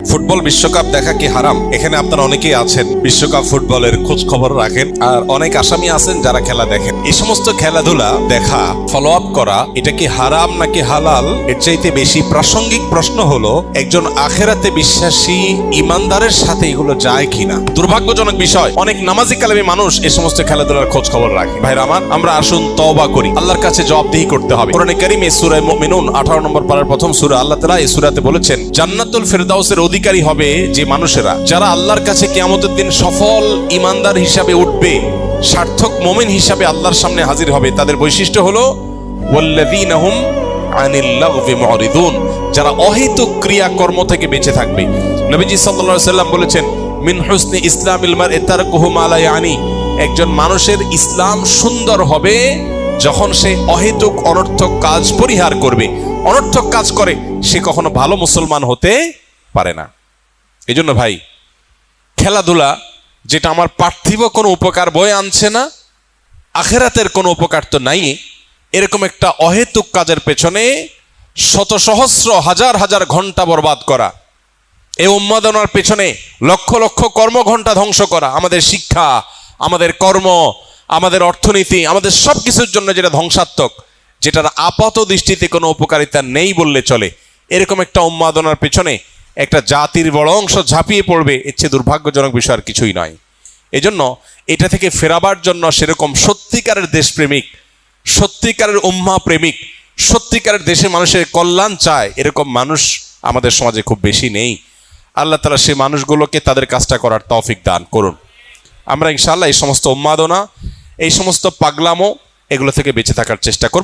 Football বিশ্বকাপ দেখা কি হারাম? এখানে আপনারা অনেকেই আছেন বিশ্বকাপ ফুটবলের খোঁজ খবর রাখেন, আর অনেক আসামি আছেন যারা খেলা দেখেন। এই সমস্ত খেলাধুলা দেখা, ফলো আপ করা, এটা কি হারাম নাকি হালাল? এর চাইতে বেশি প্রাসঙ্গিক প্রশ্ন হলো একজন আখেরাতে বিশ্বাসী ইমানদারের সাথে এগুলো যায় কিনা। দুর্ভাগ্যজনক বিষয়, অনেক নামাজি কালামী মানুষ এই সমস্ত খেলাধুলার খোঁজ খবর রাখে। ভাইরা আমার, আমরা আসুন তওবা করি, আল্লাহর কাছে জবাবদিহি করতে হবে। কোরআনে কারীমে সূরা মুমিনুন 18 নম্বর পারার প্রথম সূরা, আল্লাহ তাআলা এই সূরাতে বলেছেন, জান্নাতুল ফেরদাউসের অধিকারী হবে যে মানুষেরা, যারা আল্লাহর কাছে কিয়ামতের দিন সফল ইমানদার হিসাবে উঠবে, সার্থক মুমিন হিসাবে আল্লাহর সামনে হাজির হবে। তাদের বৈশিষ্ট্য হলো ওয়াল্লাযীনা হুম আনিল লাগবি মুরিদুন, যারা অহেতুক ক্রিয়াকর্ম থেকে বেঁচে থাকবে। নবীজি সাল্লাল্লাহু আলাইহি সাল্লাম বলেছেন, মিন হুসনি ইসলামিল মারই তারকুহু মা লা ইয়ানি, একজন মানুষের ইসলাম সুন্দর হবে যখন সে অহেতুক অনর্থক কাজ পরিহার করবে। অনর্থক কাজ করে সে কখনো ভালো মুসলমান হতে পারে না। এই জন্য ভাই, খেলাধুলা যেটা আমার পার্থিব কোনো উপকার বয়ে আনছে না, আখেরাতের কোনো উপকার তো নাই, এরকম একটা অহেতুক কাজের পেছনে শত সহস্র হাজার হাজার ঘন্টা বরবাদ করা, এই উন্মাদনার পেছনে লক্ষ লক্ষ কর্মঘণ্টা ধ্বংস করা, আমাদের শিক্ষা, আমাদের কর্ম, আমাদের অর্থনীতি, আমাদের সব কিছুর জন্য যেটা ধ্বংসাত্মক, যেটার আপাত দৃষ্টিতে কোনো উপকারিতা নেই বললে চলে, এরকম একটা উন্মাদনার পেছনে একটা জাতির বড় অংশ ঝাঁপিয়ে পড়বে, এর চেয়ে দুর্ভাগ্যজনক বিষয় আর কিছুই নয়। এজন্য এটা থেকে ফেরাবার জন্য সেরকম সত্যিকারের দেশপ্রেমিক, সত্যিকারের উম্মাহ প্রেমিক, সত্যিকারের দেশের মানুষের কল্যাণ চায়, এরকম মানুষ আমাদের সমাজে খুব বেশি নেই। আল্লাহ তাআলা সেই মানুষগুলোকে তাদের কাজটা করার তৌফিক দান করুন। আমরা ইনশাআল্লাহ এই সমস্ত উন্মাদনা, এই সমস্ত পাগলামো, এগুলো থেকে বেঁচে থাকার চেষ্টা করব।